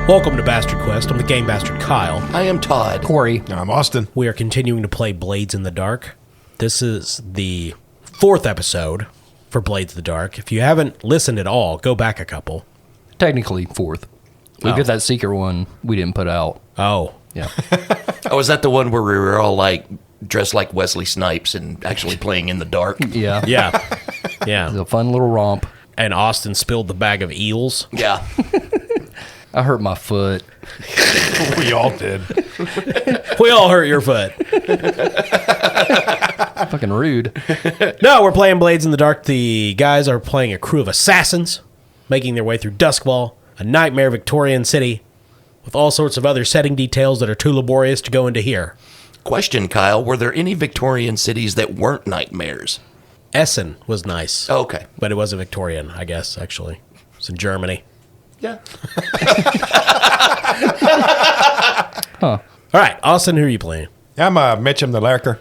Welcome to Bastard Quest. I'm the Game Bastard Kyle. I am Todd. Corey. I'm Austin. We are continuing to play Blades in the Dark. This is the 4th episode for Blades in the Dark. If you haven't listened at all, go back a couple. Technically, 4th. We did that secret one we didn't put out. Oh. Yeah. Oh, is that the one where we were all like dressed like Wesley Snipes and actually playing in the dark? Yeah. Yeah. It Yeah. was a fun little romp. And Austin spilled the bag of eels. Yeah. I hurt my foot. We all did. We all hurt your foot. Fucking rude. No, we're playing Blades in the Dark. The guys are playing a crew of assassins, making their way through Duskwall, a nightmare Victorian city, with all sorts of other setting details that are too laborious to go into here. Question, Kyle. Were there any Victorian cities that weren't nightmares? Essen was nice. Okay. But it wasn't Victorian, I guess, actually. It's in Germany. Yeah. All right, Austin, who are you playing? I'm Mitchum the Lurker.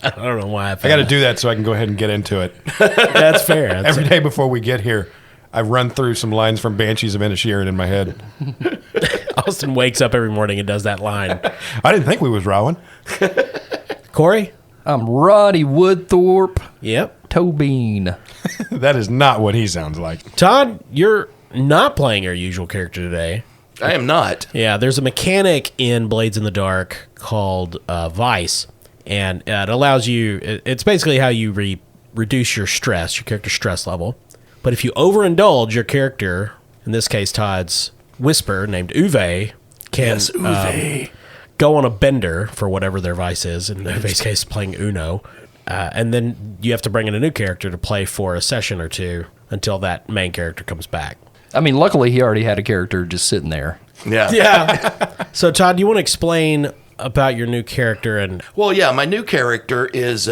I don't know why I got to do that so I can go ahead and get into it. That's fair. That's Every day before we get here, I run through some lines from Banshees of Inisherin in my head. Austin wakes up every morning and does that line. I didn't think we was Rowan. Corey? I'm Roddy Woodthorpe Yep. Tobin. That is not what he sounds like. Todd, you're not playing your usual character today. I am not. Yeah, there's a mechanic in Blades in the Dark called Vice, and it allows you, it's basically how you reduce your stress, your character's stress level. But if you overindulge your character, in this case Todd's Whisper, named Uwe, can Yes, Uwe. go on a bender for whatever their vice is, in Uwe's case playing Uno, and then you have to bring in a new character to play for a session or two until that main character comes back. I mean, luckily he already had a character just sitting there. Yeah. Yeah. So, Todd, do you want to explain about your new character? And Well, yeah, my new character is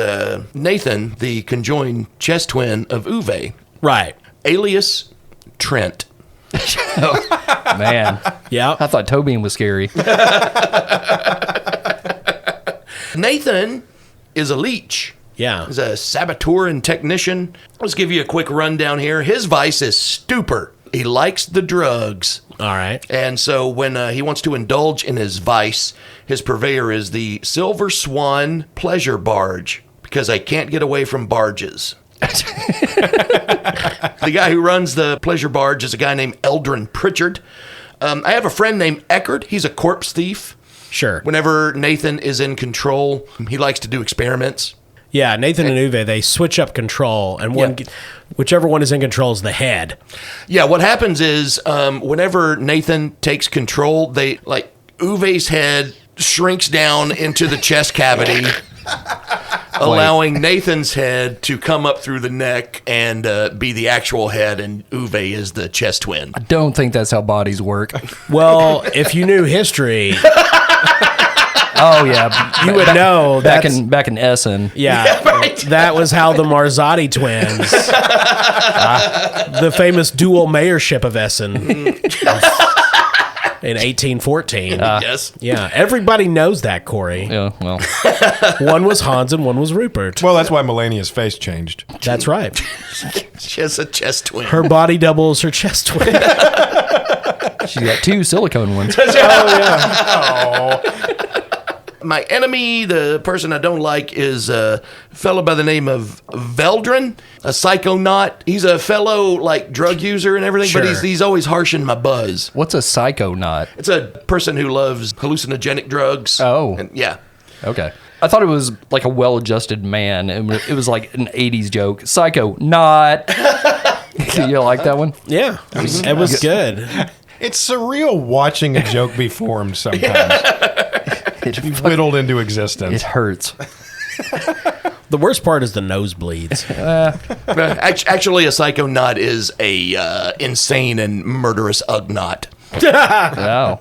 Nathan, the conjoined chess twin of Uwe, right. alias Trent. Man. Yeah. I thought Tobin was scary. Nathan is a leech. Yeah. He's a saboteur and technician. Let's give you a quick rundown here. His vice is stupor. He likes the drugs. All right. And so when he wants to indulge in his vice, his purveyor is the Silver Swan Pleasure Barge, because I can't get away from barges. The guy who runs the pleasure barge is a guy named Eldrin Pritchard. I have a friend named Eckert. He's a corpse thief. Sure. Whenever Nathan is in control, he likes to do experiments. Yeah, Nathan and Uwe, they switch up control, and whichever one is in control is the head. Yeah, what happens is whenever Nathan takes control, they like Uwe's head shrinks down into the chest cavity, allowing Nathan's head to come up through the neck and be the actual head, and Uwe is the chest twin. I don't think that's how bodies work. Well, if you knew history, Oh, yeah. you would know Back that's... in Yeah, Yeah, right. that was how the Marzati twins, the famous dual mayorship of Essen in 1814. Yes. Yeah, everybody knows that, Corey. Yeah, well. One was Hans and one was Rupert. Well, that's why Melania's face changed. That's right. She has a chest twin. Her body doubles her chest twin. She's got 2 silicone ones. My enemy, the person I don't like, is a fellow by the name of Veldrin, a psychonaut. He's a fellow, like, drug user and everything, but Sure. he's always harshing my buzz. What's a psychonaut? It's a person who loves hallucinogenic drugs. Oh. And, yeah. Okay. I thought it was like a well-adjusted man. It was like an 80s joke. Psycho, not. You like that one? Yeah, it was good. It's surreal watching a joke be formed sometimes. It Whittled into existence. hurts. The worst part is the nosebleeds. Actually, a psychonaut is a insane and murderous ugnaught. Oh.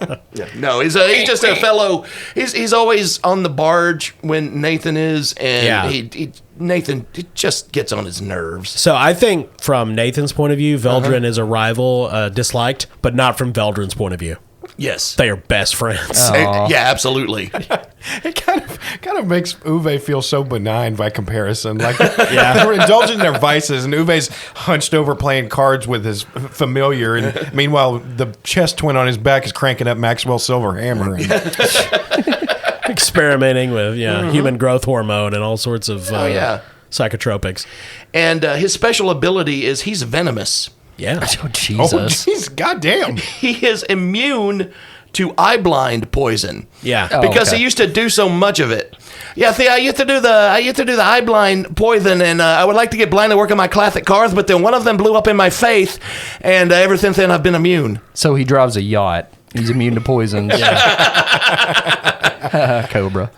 No, he's just a fellow. He's always on the barge when Nathan is, and Yeah. Nathan just gets on his nerves. So I think from Nathan's point of view, Veldrin is a rival, disliked, but not from Veldrin's point of view. Yes. They are best friends. Yeah, absolutely. It kind of makes Uwe feel so benign by comparison. Like, they're indulging their vices, and Uwe's hunched over playing cards with his familiar, and meanwhile, the chess twin on his back is cranking up Maxwell Silver Hammer. And Experimenting with human growth hormone and all sorts of psychotropics. And his special ability is he's venomous. Yeah. Oh, oh, Jesus. jeez, goddamn! He is immune to eye blind poison. Yeah. Oh. Because okay. he used to do so much of it. Yeah, see, I used to do the eye blind poison, and I would like to get blind to work on my classic cars, but then one of them blew up in my face, and ever since then I've been immune. So he drives a yacht. He's immune to poisons. Cobra.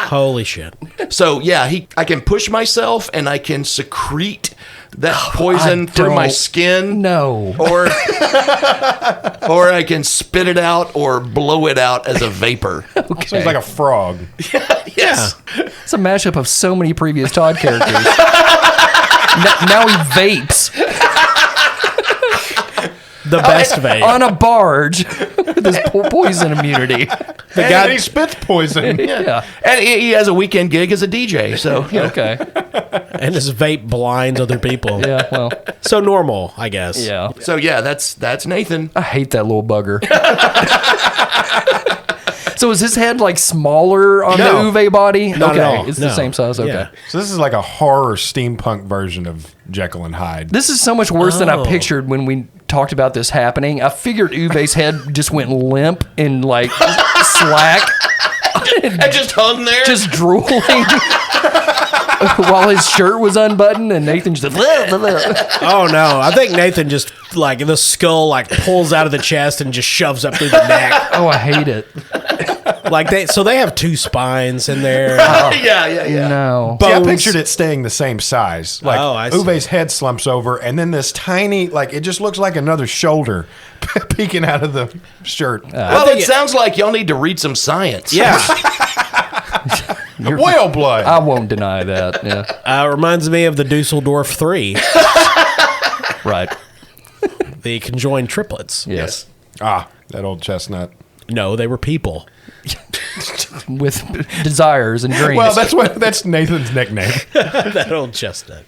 Holy shit. So yeah, I can push myself, and I can secrete that poison through my don't skin. No. Or I can spit it out or blow it out as a vapor. Okay. So he's like a frog. Yes. It's a mashup of so many previous Todd characters. Now he vapes The best vape. on a barge with his poison immunity. And he spits poison. Yeah. And he has a weekend gig as a DJ. So you know. Okay. And his vape blinds other people. Yeah, well, So normal, I guess. yeah. So yeah, that's Nathan. I hate that little bugger. So is his head like smaller on No. the Uwe body? Not okay, at all. it's No. the same size. Okay. Yeah. So this is like a horror steampunk version of Jekyll and Hyde. This is so much worse than I Oh. pictured when we talked about this happening. I figured Uwe's head just went limp and like slack, I just hung there. just drooling while his shirt was unbuttoned, and Nathan just. Oh no! I think Nathan just like the skull like pulls out of the chest and just shoves up through the neck. Oh, I hate it. Like they have two spines in there. yeah. No. See, I Bones. pictured it staying the same size. Like Oh, I see. Uwe's head slumps over, and then this tiny, like it just looks like another shoulder peeking out of the shirt. Well, it sounds like y'all need to read some science. Yeah, Whale blood. I won't deny that. Yeah. reminds me of the Dusseldorf 3, Right. the conjoined triplets. Yes. That old chestnut. No, they were people. With desires and dreams. Well, that's Nathan's nickname. That old chestnut.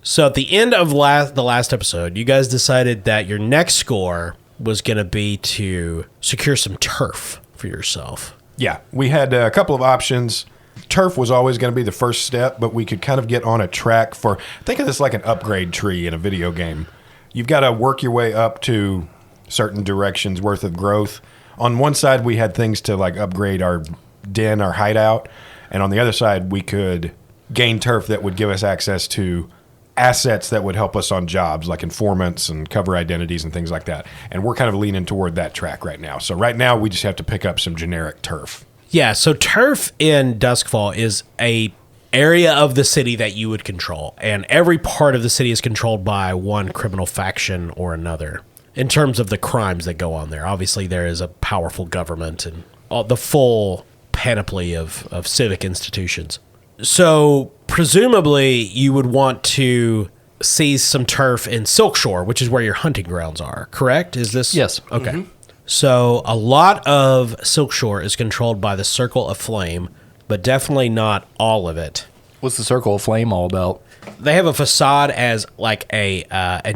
So at the end of the last episode, you guys decided that your next score was going to be to secure some turf for yourself. Yeah, we had a couple of options. Turf was always going to be the first step, but we could kind of get on a track for, think of this like an upgrade tree in a video game. You've got to work your way up to certain directions worth of growth. On one side, we had things to like upgrade our den, our hideout. And on the other side, we could gain turf that would give us access to assets that would help us on jobs like informants and cover identities and things like that. And we're kind of leaning toward that track right now. So right now, we just have to pick up some generic turf. Yeah, so turf in Duskfall is a area of the city that you would control, and every part of the city is controlled by one criminal faction or another. In terms of the crimes that go on there, obviously there is a powerful government and all, the full panoply of civic institutions. So presumably you would want to seize some turf in Silkshore, which is where your hunting grounds are, correct? Is this? Yes. Okay. Mm-hmm. So a lot of Silkshore is controlled by the Circle of Flame, but definitely not all of it. What's the Circle of Flame all about? They have a facade as like a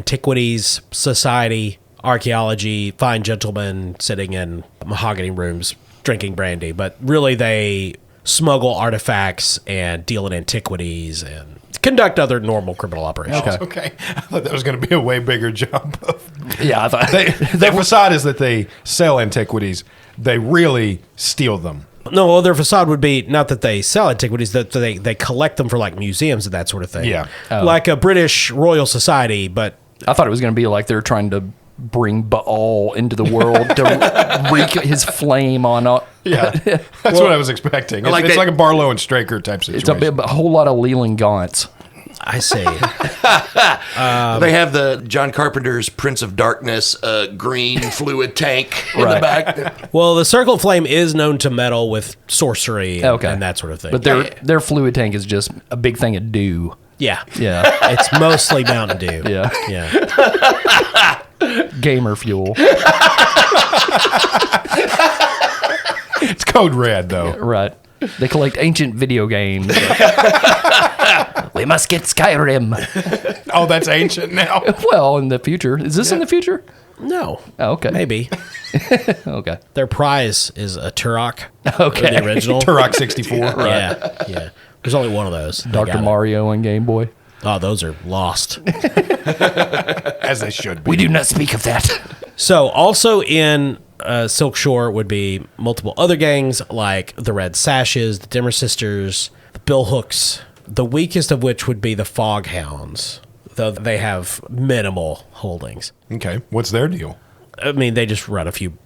antiquities society, archaeology, fine gentlemen sitting in mahogany rooms drinking brandy, but really they smuggle artifacts and deal in antiquities and conduct other normal criminal operations. Okay. Okay. I thought that was going to be a way bigger job. Yeah, I thought. Their facade is that they sell antiquities. They really steal them. No, well, their facade would be not that they sell antiquities, that they collect them for like museums and that sort of thing. Yeah. Oh. Like a British Royal Society, but I thought it was going to be like they're trying to bring Baal into the world to wreak his flame on. Yeah. That's what I was expecting. It's like it's that- like a Barlow and Straker type situation. It's a whole lot of Leland Gaunts. I see. They have the John Carpenter's Prince of Darkness green fluid tank in the Right. back. Well, the Circle of Flame is known to meddle with sorcery and, Okay. and that sort of thing. But their fluid tank is just a big thing of dew. yeah. Yeah. It's mostly Mountain Dew. Yeah. Yeah. Gamer fuel. It's code red, though. Right. They collect ancient video games. We must get Skyrim. Oh, that's ancient now. Well, in the future. Is this in the future? No. Oh, okay. Maybe. Okay. Their prize is a Turok. Okay. The original. Turok 64. Yeah. Yeah. There's only one of those. They Dr. got it. Mario and Game Boy. Oh, those are lost. As they should be. We do not speak of that. So, also in Silk Shore would be multiple other gangs like the Red Sashes, the Dimmer Sisters, the Bill Hooks, the weakest of which would be the Foghounds, though they have minimal holdings. Okay. What's their deal? I mean, they just run a few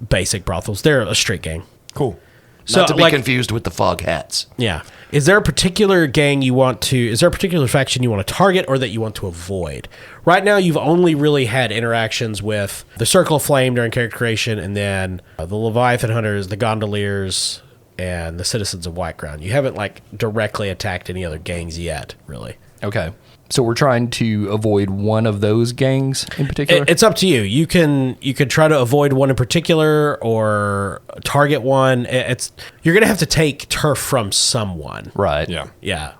basic brothels. They're a street gang. Cool. So, Not to be confused with the Fog Hats. yeah. Is there a particular gang is there a particular faction you want to target or that you want to avoid? Right now, you've only really had interactions with the Circle of Flame during character creation, and then the Leviathan Hunters, the Gondoliers, and the Citizens of Whiteground. You haven't, directly attacked any other gangs yet, really. Okay. So we're trying to avoid one of those gangs in particular? It's up to you. You could try to avoid one in particular or target one. You're going to have to take turf from someone. Right. Yeah. Yeah,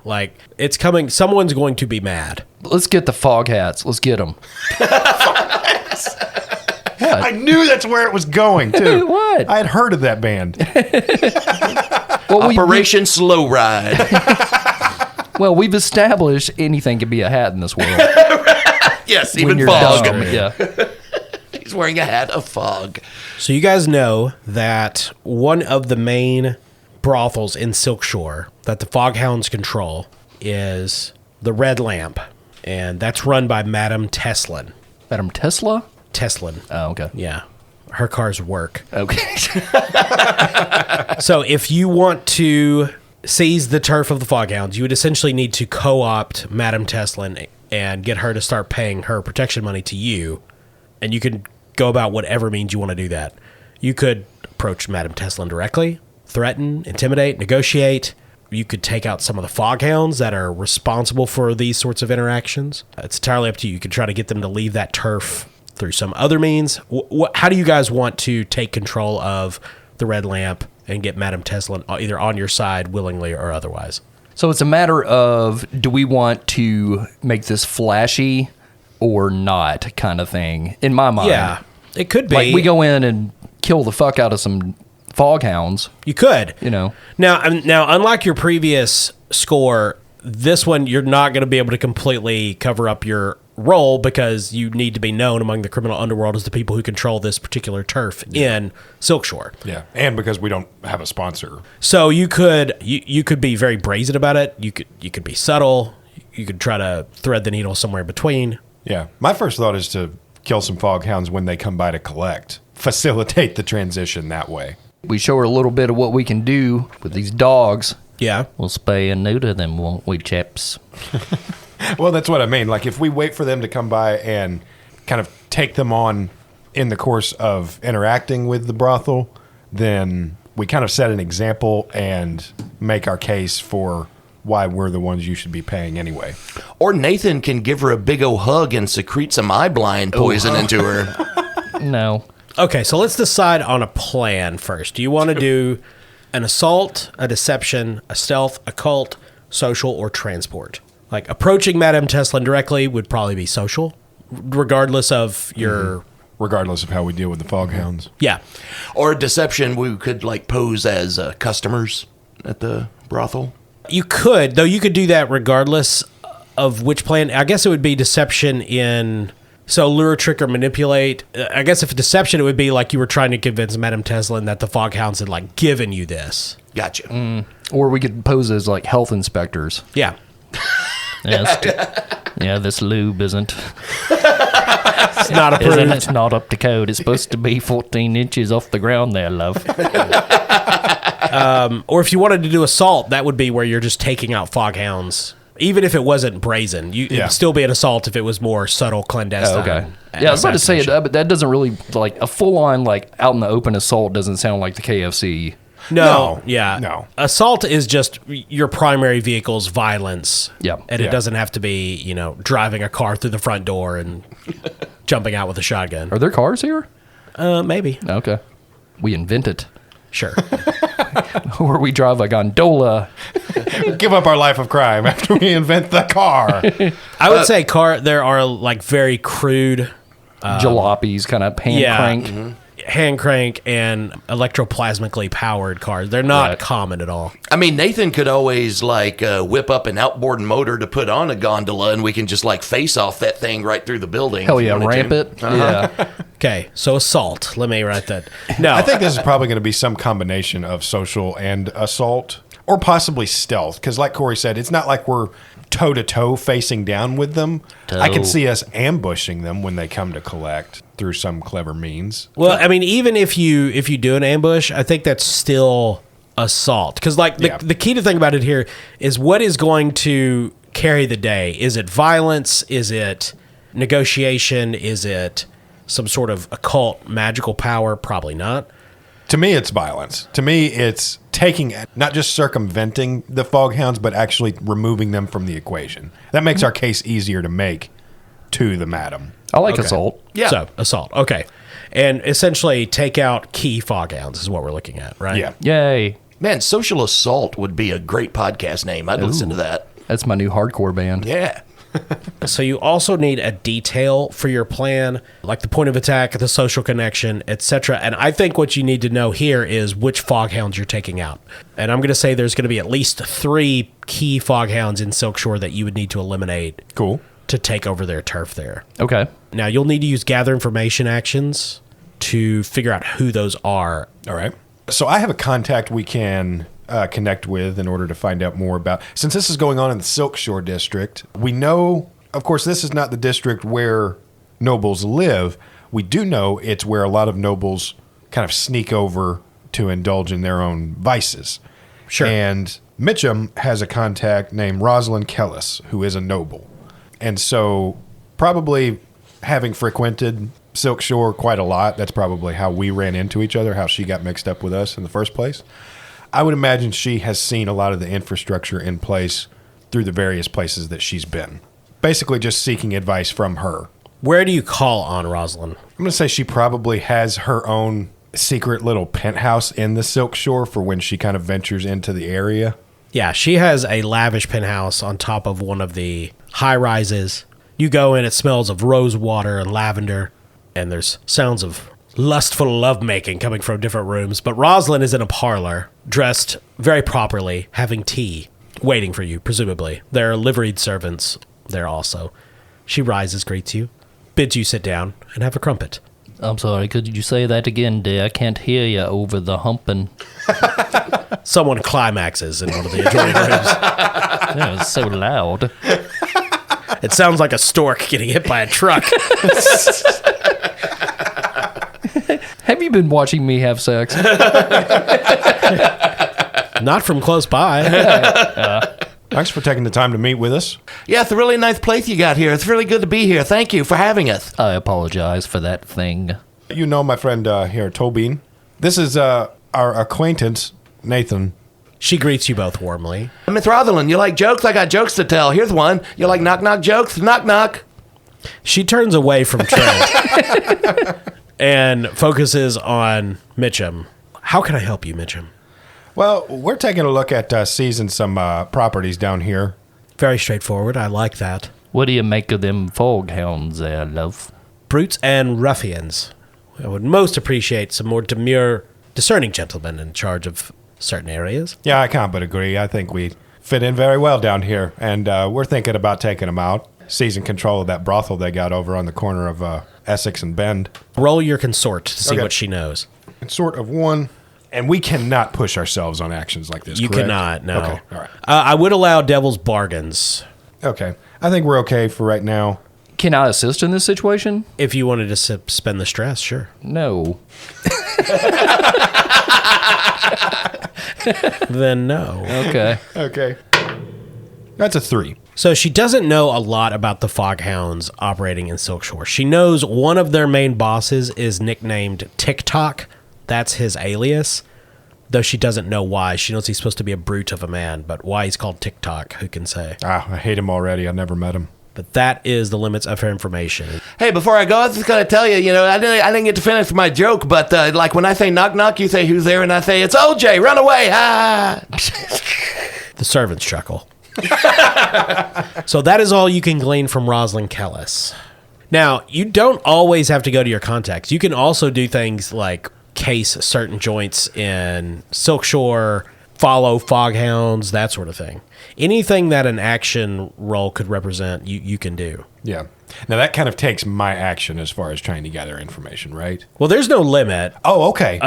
it's coming. Someone's going to be mad. Let's get the Fog Hats. Let's get them. I knew that's where it was going, too. What? I had heard of that band. Well, Operation Slow Ride. we've established anything can be a hat in this world. Yes, When even you're Fog. dumb. Yeah. He's wearing a hat of fog. So you guys know that one of the main brothels in Silk Shore that the Foghounds control is the Red Lamp, and that's run by Madame Teslin. Madam Tesla? Teslin. Oh, okay. Yeah. Her cars work. Okay. So if you want to seize the turf of the Foghounds, you would essentially need to co-opt Madame Teslin and get her to start paying her protection money to you. And you can go about whatever means you want to do that. You could approach Madame Teslin directly, threaten, intimidate, negotiate. You could take out some of the Foghounds that are responsible for these sorts of interactions. It's entirely up to you. You could try to get them to leave that turf through some other means. How do you guys want to take control of the Red Lamp and get Madame Teslin either on your side willingly or otherwise? So it's a matter of, do we want to make this flashy or not kind of thing, in my mind. Yeah, it could be. Like, we go in and kill the fuck out of some Foghounds, You could. you know. Now, unlike your previous score, this one you're not going to be able to completely cover up your role because you need to be known among the criminal underworld as the people who control this particular turf in Silk Shore. Yeah. And because we don't have a sponsor. So you could be very brazen about it. You could be subtle. You could try to thread the needle somewhere between. Yeah. My first thought is to kill some Foghounds when they come by to collect. Facilitate the transition that way. We show her a little bit of what we can do with these dogs. Yeah. We'll spay and neuter them, won't we, chaps? Well, that's what I mean. Like, if we wait for them to come by and kind of take them on in the course of interacting with the brothel, then we kind of set an example and make our case for why we're the ones you should be paying anyway. Or Nathan can give her a big old hug and secrete some eye blind poison into her. No. Okay, so let's decide on a plan first. Do you want to do an assault, a deception, a stealth, a cult, social, or transport? Like, approaching Madame Teslin directly would probably be social, regardless of your... Regardless of how we deal with the Foghounds. Yeah. Or deception, we could pose as customers at the brothel. You could, though you could do that regardless of which plan. I guess it would be deception in... So lure, trick, or manipulate. I guess if deception, it would be like you were trying to convince Madame Teslin that the Foghounds had, given you this. Gotcha. Or we could pose as, health inspectors. Yeah. Yeah, this lube isn't It's not approved. it's not up to code. It's supposed to be 14 inches off the ground there, love. Or if you wanted to do assault, that would be where you're just taking out Foghounds. Even if it wasn't brazen, it'd still be an assault if it was more subtle, clandestine. Okay. Yeah, I was about to say, but that doesn't really, a full-on, out in the open assault doesn't sound like the KFC. No, yeah. no. Assault is just your primary vehicle's violence. Yeah. And it Yeah. doesn't have to be, driving a car through the front door and jumping out with a shotgun. Are there cars here? Maybe. Okay. We invent it. Sure. Or we drive a gondola. Give up our life of crime after we invent the car. I would say there are like very crude Jalopies, kind of hand crank. hand crank and electroplasmically powered cars. They're not Right. common at all. I mean, Nathan could always like whip up an outboard motor to put on a gondola, and we can just like face off that thing right through the building. Hell if you yeah, wanted ramp to. it. Yeah. Okay, so assault. Let me write that. No, I think this is probably going to be some combination of social and assault, or possibly stealth. Because, like Corey said, it's not like we're toe to toe facing down with them. I can see us ambushing them when they come to collect through some clever means. Well, I mean, even if you do an ambush, I think that's still assault. Because like the key to think about it here is what is going to carry the day. Is it violence? Is it negotiation? Is it some sort of occult magical power? Probably not. To me, it's violence. To me, it's taking, not just circumventing the foghounds, but actually removing them from the equation. That makes our case easier to make to the madam. I like Okay. assault. Yeah. So assault. Okay, and essentially take out key foghounds is what we're looking at, right? Yeah. Yay. Man, Social Assault would be a great podcast name. I'd listen to that. That's my new hardcore band. Yeah. So you also need a detail for your plan, like the point of attack, the social connection, etc. And I think what you need to know here is which foghounds you're taking out. And I'm going to say there's going to be at least 3 key foghounds in Silkshore that you would need to eliminate Cool. to take over their turf there. Okay. Now you'll need to use gather information actions to figure out who those are. All right. So I have a contact we can connect with in order to find out more about. Since this is going on in the Silkshore district, we know, of course, this is not the district where nobles live. We do know it's where a lot of nobles kind of sneak over to indulge in their own vices. Sure. And Mitchum has a contact named Rosalind Kellis, who is a noble. And so probably having frequented Silkshore quite a lot, that's probably how we ran into each other, how she got mixed up with us in the first place. I would imagine she has seen a lot of the infrastructure in place through the various places that she's been. Basically just seeking advice from her. Where do you call on Rosalind? I'm going to say she probably has her own secret little penthouse in the Silkshore for when she kind of ventures into the area. Yeah, she has a lavish penthouse on top of one of the high rises. You go in, it smells of rose water and lavender, and there's sounds of lustful lovemaking coming from different rooms. But Rosalind is in a parlor, dressed very properly, having tea, waiting for you, presumably. There are liveried servants there also. She rises, greets you, bids you sit down and have a crumpet. I'm sorry, could you say that again, dear? I can't hear you over the humping. Someone climaxes in one of the adjoining rooms. That was so loud. It sounds like a stork getting hit by a truck. Have you been watching me have sex? Not from close by. Thanks for taking the time to meet with us. Yeah, it's a really nice place you got here. It's really good to be here. Thank you for having us. I apologize for that thing. You know my friend here, Tobin. This is our acquaintance, Nathan. She greets you both warmly. Miss Rosalind, you like jokes? I got jokes to tell. Here's one. You like knock-knock jokes? Knock-knock. She turns away from Trent and focuses on Mitchum. How can I help you, Mitchum? Well, we're taking a look at seizing some properties down here. Very straightforward. I like that. What do you make of them foghounds there, love? Brutes and ruffians. I would most appreciate some more demure, discerning gentlemen in charge of certain areas. Yeah, I can't but agree. I think we fit in very well down here, and we're thinking about taking them out, seizing control of that brothel they got over on the corner of Essex and Bend. Roll your consort to see Okay. what she knows. It's sort of one, and we cannot push ourselves on actions like this. You correct? cannot, no. Okay, all right. I would allow devil's bargains Okay, I think we're okay for right now. Can I assist in this situation? if you wanted to spend the stress, sure. No. Then no. Okay. Okay, that's a 3. So she doesn't know a lot about the Foghounds operating in Silkshore. She knows one of their main bosses is nicknamed TikTok. That's his alias. Though she doesn't know why. She knows he's supposed to be a brute of a man, but why he's called TikTok, who can say? I hate him already. I never met him. But that is the limits of her information. Hey, before I go, I was just gonna tell you, I didn't get to finish my joke, but like when I say knock knock, you say who's there, and I say it's OJ, run away, ah. The servants chuckle. So that is all you can glean from Rosalind Kellis. Now, you don't always have to go to your contacts. You can also do things like case certain joints in Silkshore, follow foghounds, that sort of thing. Anything that an action role could represent, you can do. Yeah. Now that kind of takes my action as far as trying to gather information, right? Well, there's no limit. Oh, okay.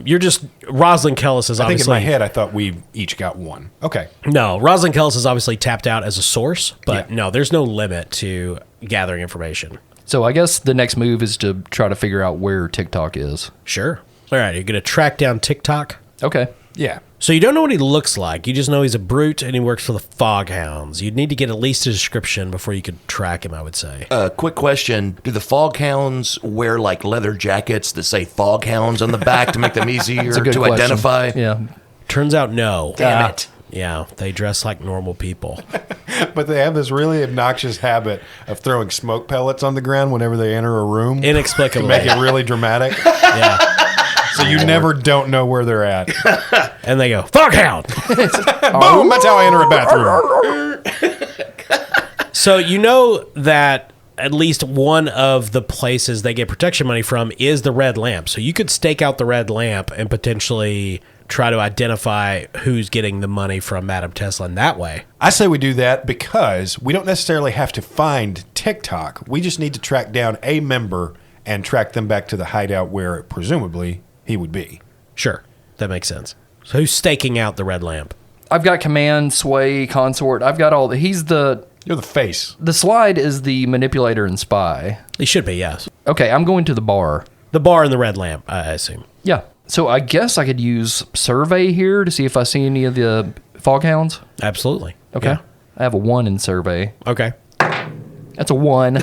You're just Rosalind Kellis is I think in obviously. my head I thought we each got one. Okay. No, Rosalind Kellis is obviously tapped out as a source, but Yeah. no, there's no limit to gathering information. So I guess the next move is to try to figure out where TikTok is. Sure. All right, you're going to track down TikTok. Okay. Yeah. So you don't know what he looks like. You just know he's a brute and he works for the Foghounds. You'd need to get at least a description before you could track him, I would say. Quick question: do the Foghounds wear like leather jackets that say Foghounds on the back to make them easier That's a good to question. identify? Yeah. Turns out no. Damn it. Yeah, they dress like normal people. But they have this really obnoxious habit of throwing smoke pellets on the ground whenever they enter a room to Inexplicably. make it really dramatic. Yeah. So you never don't know where they're at. And they go, Foghound! Boom! That's how I enter a bathroom. So you know that at least one of the places they get protection money from is the Red Lamp. So you could stake out the Red Lamp and potentially try to identify who's getting the money from Madame Tesla in that way. I say we do that because we don't necessarily have to find TikTok. We just need to track down a member and track them back to the hideout where presumably he would be. Sure, that makes sense. So who's staking out the Red Lamp? I've got command, sway, consort. I've got all the. He's the. You're the face. The slide is the manipulator and spy. He should be, yes. Okay, I'm going to the bar. The bar and the Red Lamp, I assume. Yeah. So I guess I could use survey here to see if I see any of the foghounds. Absolutely. Okay. Yeah. I have a 1 in survey. Okay. That's a 1.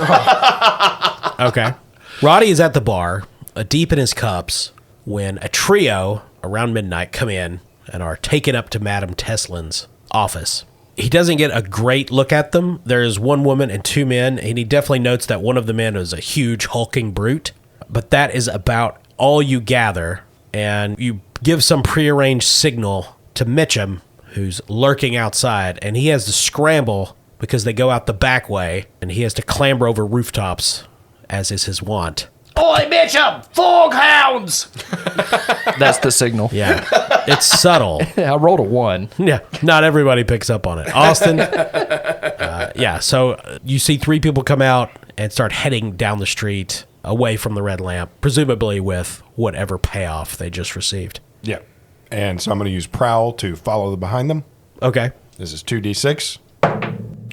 Okay. Roddy is at the bar, deep in his cups, when a trio around midnight come in and are taken up to Madame Teslin's office. He doesn't get a great look at them. There's one woman and 2 men, and he definitely notes that one of the men is a huge hulking brute. But that is about all you gather, and you give some prearranged signal to Mitchum, who's lurking outside, and he has to scramble because they go out the back way, and he has to clamber over rooftops, as is his wont. Oi, Mitchum! Foghounds! That's the signal. Yeah, it's subtle. I rolled a 1. Yeah, not everybody picks up on it. Austin, yeah, so you see 3 people come out and start heading down the street away from the Red Lamp, presumably with whatever payoff they just received. Yeah. And so I'm going to use Prowl to follow behind them. Okay. This is 2d6.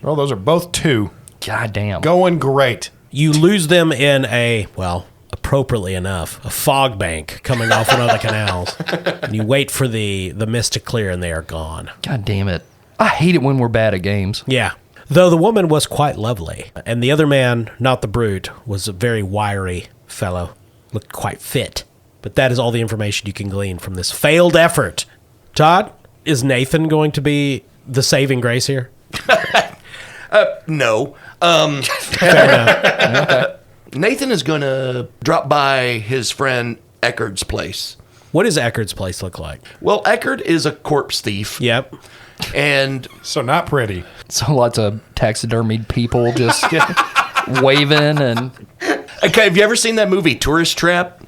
Oh, those are both 2. God damn. Going great. You lose them in a, well, appropriately enough, a fog bank coming off one of the canals. And you wait for the mist to clear and they are gone. God damn it. I hate it when we're bad at games. Yeah. Though the woman was quite lovely. And the other man, not the brute, was a very wiry fellow. Looked quite fit. But that is all the information you can glean from this failed effort. Todd, is Nathan going to be the saving grace here? No. Nathan is going to drop by his friend Eckerd's place. What does Eckerd's place look like? Well, Eckerd is a corpse thief. Yep. And So not pretty. So lots of taxidermied people just waving and okay, have you ever seen that movie Tourist Trap?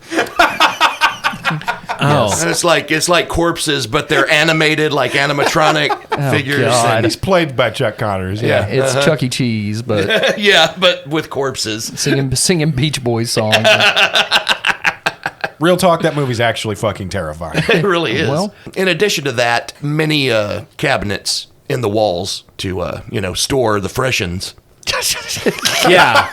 Oh. And it's like corpses, but they're animated like animatronic figures. God. And, He's played by Chuck Connors. Yeah. it's Chuck E. Cheese, but yeah, but with corpses. singing Beach Boys songs. Real talk, that movie's actually fucking terrifying. It really is. Well- In addition to that, many cabinets in the walls to store the freshens. Yeah.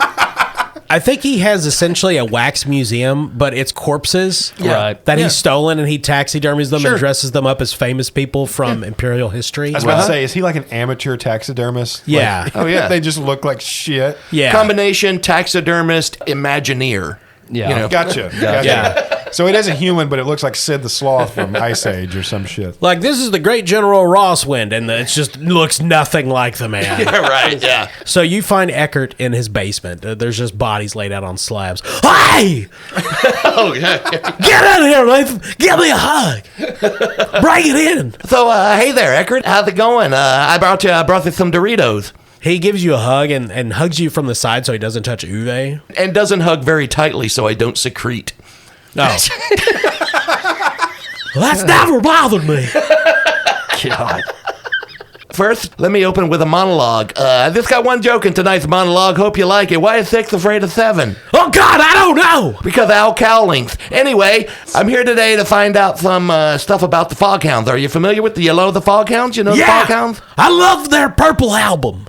I think he has essentially a wax museum, but it's corpses Right. that Yeah. he's stolen, and he taxidermies them Sure. and dresses them up as famous people from Imperial history. I was about to say, is he like an amateur taxidermist? Yeah. Like, Oh, yeah. They just look like shit. Yeah. Combination taxidermist, Imagineer. Yeah. You know, Gotcha. Yeah. So it is a human, but it looks like Sid the Sloth from Ice Age or some shit. Like, this is the great General Rosswind, and it just looks nothing like the man. Right, yeah. So you find Eckert in his basement. There's just bodies laid out on slabs. Hey! Oh, yeah. Get in here, Nathan! Give me a hug! Bring it in! So, hey there, Eckert. How's it going? I brought you some Doritos. He gives you a hug and hugs you from the side so he doesn't touch Uwe. And doesn't hug very tightly so I don't secrete. No. Well, that's never bothered me. God. First, let me open with a monologue. I just got one joke in tonight's monologue. Hope you like it. Why is 6 afraid of 7? Oh, God, I don't know. Because Al Cowlings. Anyway, I'm here today to find out some stuff about the Foghounds. Are you familiar with the Yellow the Foghounds? You know the Foghounds? I love their purple album.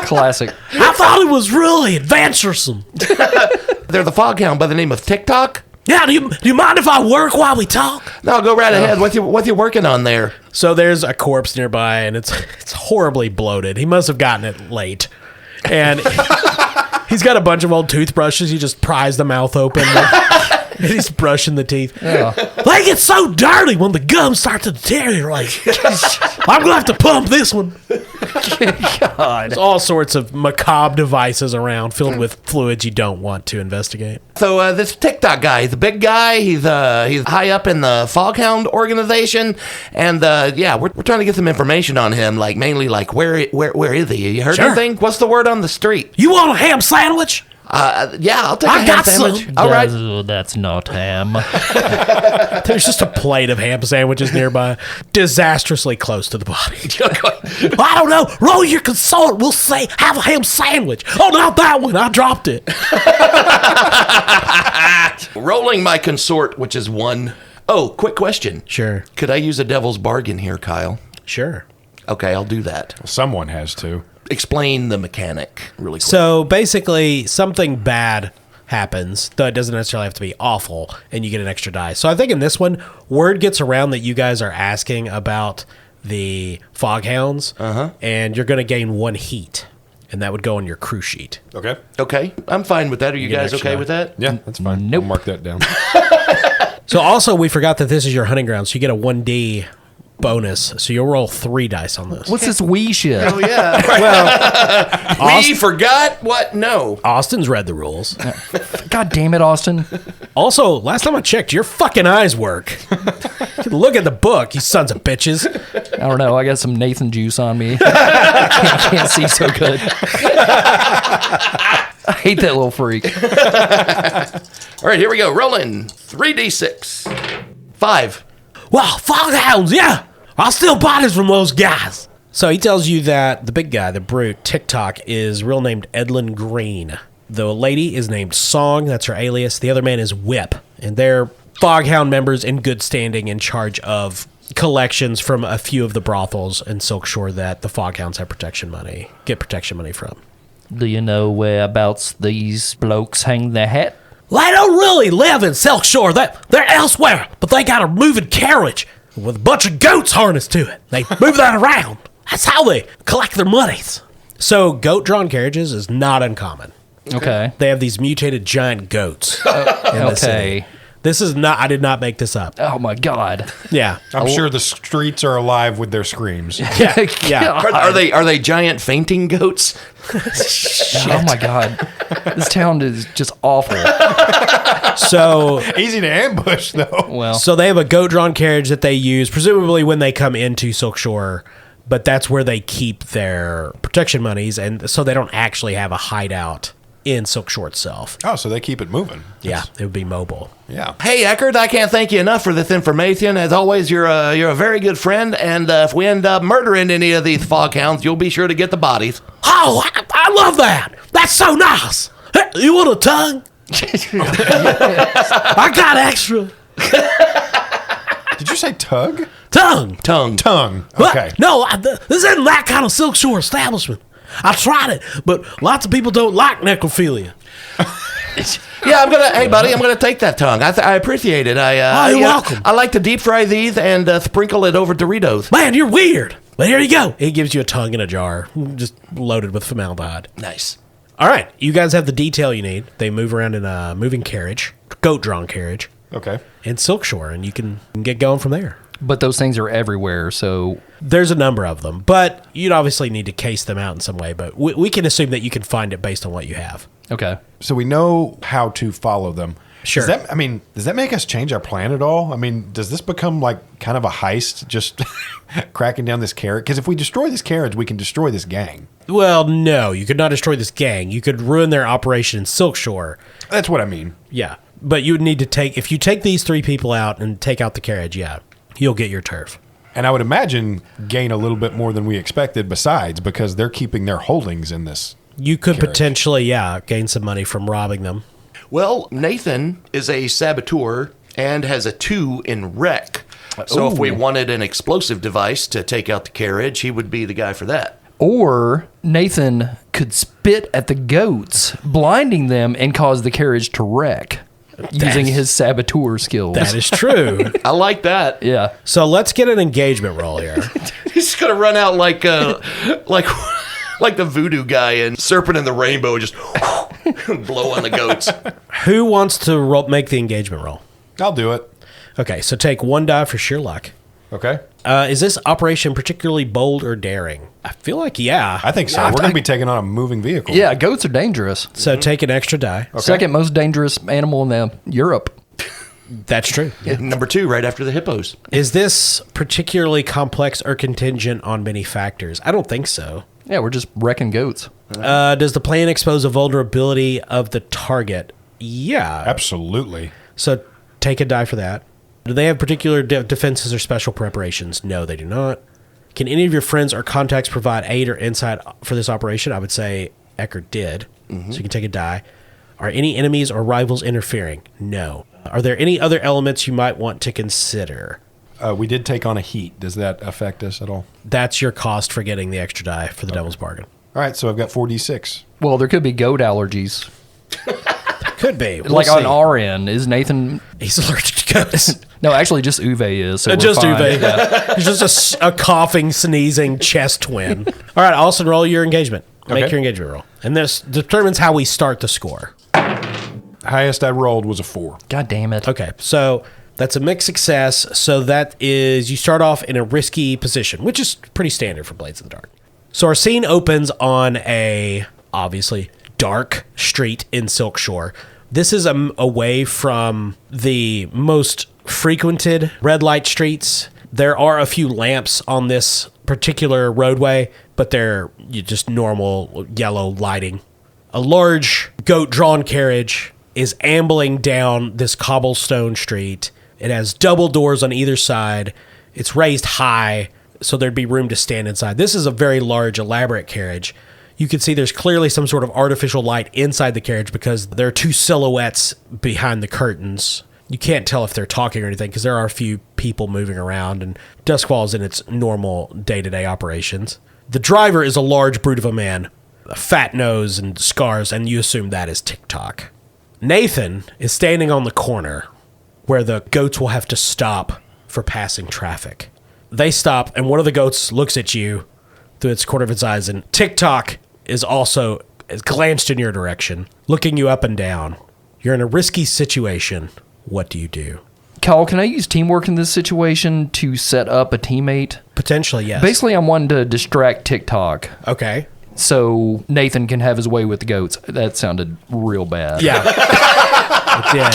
Classic. I thought it was really adventuresome. They're the Foghound by the name of TikTok. Yeah, do you mind if I work while we talk? No, go right ahead. What you working on there? So there's a corpse nearby, and it's horribly bloated. He must have gotten it late. And he's got a bunch of old toothbrushes. He just pries the mouth open. And he's brushing the teeth. Yeah. They get so dirty when the gums start to deteriorate. I'm going to have to pump this one. God. There's all sorts of macabre devices around filled with fluids you don't want to investigate. So this TikTok guy, he's a big guy. He's high up in the Foghound organization, and we're trying to get some information on him. Like mainly, like where is he? You heard Sure. anything? What's the word on the street? You want a ham sandwich? Yeah, I'll take a I ham got sandwich. some. All right. That's not ham. There's just a plate of ham sandwiches nearby, disastrously close to the body. I don't know. Roll your consort. We'll say, have a ham sandwich. Oh, not that one. I dropped it. Rolling my consort, which is 1. Oh, quick question. Sure. Could I use a devil's bargain here, Kyle? Sure. Okay, I'll do that. Someone has to. Explain the mechanic really quick. So basically, something bad happens, though it doesn't necessarily have to be awful, and you get an extra die. So I think in this one, word gets around that you guys are asking about the Foghounds, and you're going to gain 1 heat, and that would go on your crew sheet. Okay. Okay, I'm fine with that. Are you get an guys extra okay die. with that? Yeah, that's fine. Nope. I'll mark that down. So also, we forgot that this is your hunting ground, so you get a 1D bonus, so you'll roll 3 dice on this. What's this wee shit? Oh, yeah. We forgot what? No. Austin's read the rules. God damn it, Austin. Also, last time I checked, your fucking eyes work. Look at the book, you sons of bitches. I don't know. I got some Nathan juice on me. I can't see so good. I hate that little freak. All right, here we go. Rolling 3d6. 5. Wow, Foghounds, yeah! I'll steal bodies from those guys. So he tells you that the big guy, the brute, TikTok, is real named Edlin Green. The lady is named Song, that's her alias. The other man is Whip. And they're Foghound members in good standing in charge of collections from a few of the brothels in Silkshore that the Foghounds have get protection money from. Do you know whereabouts these blokes hang their hat? They don't really live in Silkshore. They're elsewhere, but they got a moving carriage with a bunch of goats harnessed to it. They move that around. That's how they collect their monies. So goat-drawn carriages is not uncommon. Okay. They have these mutated giant goats in the city. Okay. This is not, I did not make this up. Oh my God. Yeah. I'm sure the streets are alive with their screams. Yeah. Are they giant fainting goats? Oh my God. This town is just awful. So Easy to ambush, though. Well, So they have a goat-drawn carriage that they use, presumably when they come into Silkshore, but that's where they keep their protection monies, and so they don't actually have a hideout in Silkshore itself. Oh, so they keep it moving. Yeah, it would be mobile. Yeah. Hey, Eckert, I can't thank you enough for this information. As always, you're a very good friend, and if we end up murdering any of these Foghounds, you'll be sure to get the bodies. Oh, I love that. That's so nice. Hey, you want a tongue? I got extra. Did you say tug? Tongue. Tongue. Tongue. What? Okay. No, this isn't that kind of Silkshore establishment. I tried it, but lots of people don't like necrophilia. Yeah, hey, buddy, I'm gonna take that tongue. I appreciate it. You're welcome. I like to deep fry these and sprinkle it over Doritos. Man, you're weird. But here you go. He gives you a tongue in a jar, just loaded with formaldehyde. Nice. All right, you guys have the detail you need. They move around in a moving carriage, goat-drawn carriage, Okay. in Silkshore, and you can get going from there. But those things are everywhere, so There's a number of them, but you'd obviously need to case them out in some way, but we can assume that you can find it based on what you have. okay. So we know how to follow them. Sure. Does that make us change our plan at all? I mean, does this become like kind of a heist, just cracking down this carriage? Because if we destroy this carriage, we can destroy this gang. Well, no, you could not destroy this gang. You could ruin their operation in Silkshore. That's what I mean. Yeah, but you would need to if you take these 3 people out and take out the carriage, yeah, you'll get your turf. And I would imagine gain a little bit more than we expected besides, because they're keeping their holdings in this. You could Carriage. potentially, gain some money from robbing them. Well, Nathan is a saboteur and has a 2 in wreck. So if we wanted an explosive device to take out the carriage, he would be the guy for that. Or Nathan could spit at the goats, blinding them and cause the carriage to wreck using his saboteur skills. That is true. I like that. Yeah. So let's get an engagement roll here. He's gonna run out like like the voodoo guy in Serpent and the Rainbow, just blow on the goats. Who wants to make the engagement roll? I'll do it. Okay, so take 1 die for sheer luck. Okay. Is this operation particularly bold or daring? I feel like, I think so. We're going to be taking on a moving vehicle. Yeah, goats are dangerous. So take an extra die. Second most dangerous animal in Europe. That's true. Number 2, right after the hippos. Is this particularly complex or contingent on many factors? I don't think so. Yeah, we're just wrecking goats. Does the plan expose a vulnerability of the target? Yeah. Absolutely. So take a die for that. Do they have particular defenses or special preparations? No, they do not. Can any of your friends or contacts provide aid or insight for this operation? I would say Eckert did. So you can take a die. Are any enemies or rivals interfering? No. Are there any other elements you might want to consider? We did take on a heat. Does that affect us at all? That's your cost for getting the extra die for the Devil's Bargain. All right, so I've got 4d6. Well, there could be goat allergies. Could be. We'll Like see. on our end, is Nathan... He's allergic to goats. No, actually just Uwe is. So we're Just fine. Uwe. Yeah. He's just a coughing, sneezing chest twin. All right, Austin, roll your engagement. Make Okay. your engagement roll. And this determines how we start the score. Highest I rolled was a 4. God damn it. Okay, so that's a mixed success. So that is, you start off in a risky position, which is pretty standard for Blades of the Dark. So our scene opens on a, obviously, dark street in Silkshore. This is away from the most frequented red light streets. There are a few lamps on this particular roadway, but they're just normal yellow lighting. A large goat-drawn carriage is ambling down this cobblestone street. It has double doors on either side. It's raised high, so there'd be room to stand inside. This is a very large, elaborate carriage. You can see there's clearly some sort of artificial light inside the carriage because there are 2 silhouettes behind the curtains. You can't tell if they're talking or anything because there are a few people moving around, and Duskwall is in its normal day-to-day operations. The driver is a large brute of a man, a fat nose and scars, and you assume that is TikTok. Nathan is standing on the corner where the goats will have to stop for passing traffic. They stop, and one of the goats looks at you through its corner of its eyes, and TikTok is also glanced in your direction, looking you up and down. You're in a risky situation. What do you do? Kyle, can I use teamwork in this situation to set up a teammate? Potentially, yes. Basically, I'm wanting to distract TikTok Okay. so Nathan can have his way with the goats. That sounded real bad. Yeah. It did.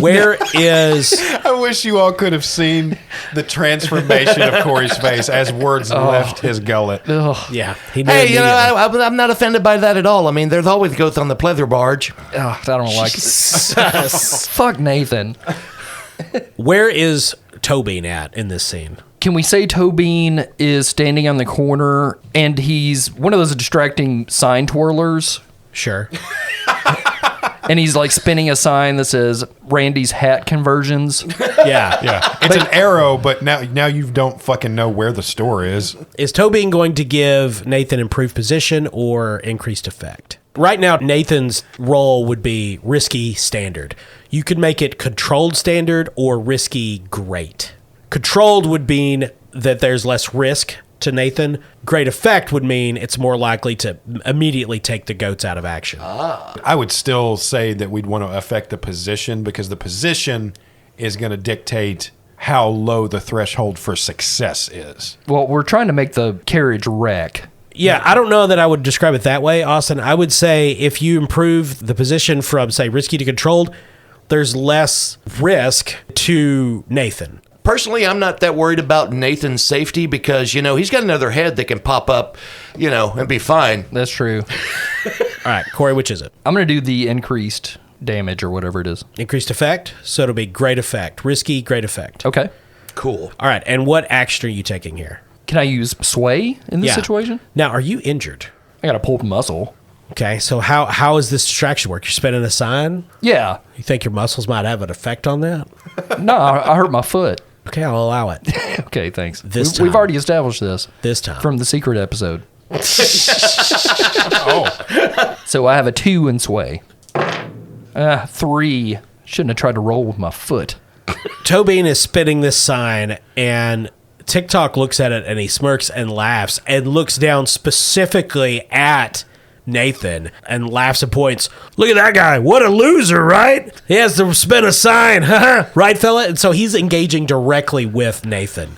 Where is... I wish you all could have seen the transformation of Corey's face as words left his gullet. Ugh. Yeah. He knew Hey, you know, immediately. I'm not offended by that at all. I mean, there's always goats on the pleather barge. Ugh, I don't like it. Fuck Nathan. Where is Tobin at in this scene? Can we say Tobin is standing on the corner and he's one of those distracting sign twirlers? Sure. And he's like spinning a sign that says Randy's hat conversions. Yeah. Yeah, it's an arrow, but now you don't fucking know where the store is. Is Tobin going to give Nathan improved position or increased effect? Right now, Nathan's role would be risky standard. You could make it controlled standard or risky great. Controlled would mean that there's less risk to Nathan. Great effect would mean it's more likely to immediately take the goats out of action. I would still say that we'd want to affect the position because the position is going to dictate how low the threshold for success is. Well, we're trying to make the carriage wreck. Yeah, I don't know that I would describe it that way, Austin. I would say if you improve the position from, say, risky to controlled, there's less risk to Nathan. Personally, I'm not that worried about Nathan's safety because, he's got another head that can pop up, and be fine. That's true. All right, Corey, which is it? I'm going to do the increased damage or whatever it is. Increased effect, so it'll be great effect. Risky, great effect. Okay. Cool. All right, and what action are you taking here? Can I use sway in this Yeah. situation? Now, are you injured? I got a pulled muscle. Okay, so how does this distraction work? You're spinning a sign? Yeah. You think your muscles might have an effect on that? No, I hurt my foot. Okay, I'll allow it. Okay, thanks. This We've time. already established this. This time. From the secret episode. Oh, So I have a 2 in sway. 3. Shouldn't have tried to roll with my foot. Tobin is spinning this sign, and TikTok looks at it, and he smirks and laughs, and looks down specifically at Nathan, and laughs and points. Look at that guy. What a loser, right? He has to spin a sign. Right, fella? And so he's engaging directly with Nathan.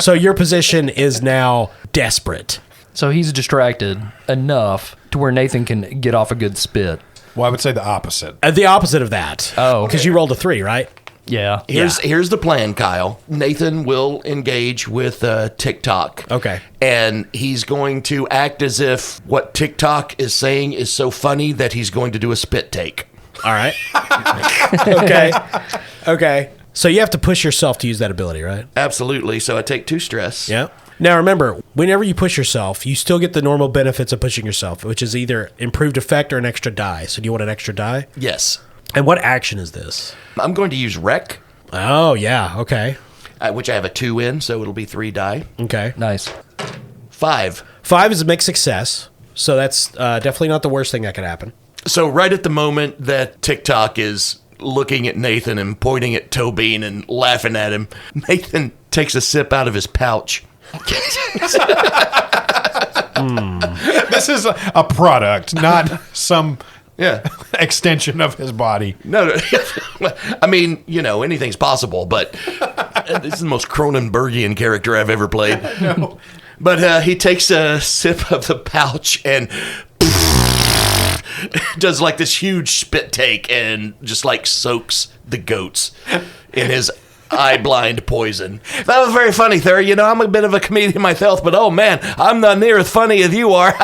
So your position is now desperate. So he's distracted enough to where Nathan can get off a good spit. well, I would say the opposite. The opposite of that. Oh. Because you rolled a 3, right? Yeah. Here's the plan, Kyle. Nathan will engage with TikTok. Okay. And he's going to act as if what TikTok is saying is so funny that he's going to do a spit take. All right. Okay. Okay. So you have to push yourself to use that ability, right? Absolutely. So I take 2 stress. Yeah. Now remember, whenever you push yourself, you still get the normal benefits of pushing yourself, which is either improved effect or an extra die. So do you want an extra die? Yes. And what action is this? I'm going to use Wreck, Oh, yeah. Okay. which I have a 2 in, so it'll be 3 die. Okay. Nice. 5. 5 is a mixed success. So that's definitely not the worst thing that could happen. So right at the moment that TikTok is looking at Nathan and pointing at Tobin and laughing at him, Nathan takes a sip out of his pouch. This is a product, not some Yeah. extension of his body. No. I mean, anything's possible, but this is the most Cronenbergian character I've ever played. No. But he takes a sip of the pouch and does like this huge spit take and just like soaks the goats in his eye blind poison. That was very funny, Thur. I'm a bit of a comedian myself, but oh man, I'm not near as funny as you are.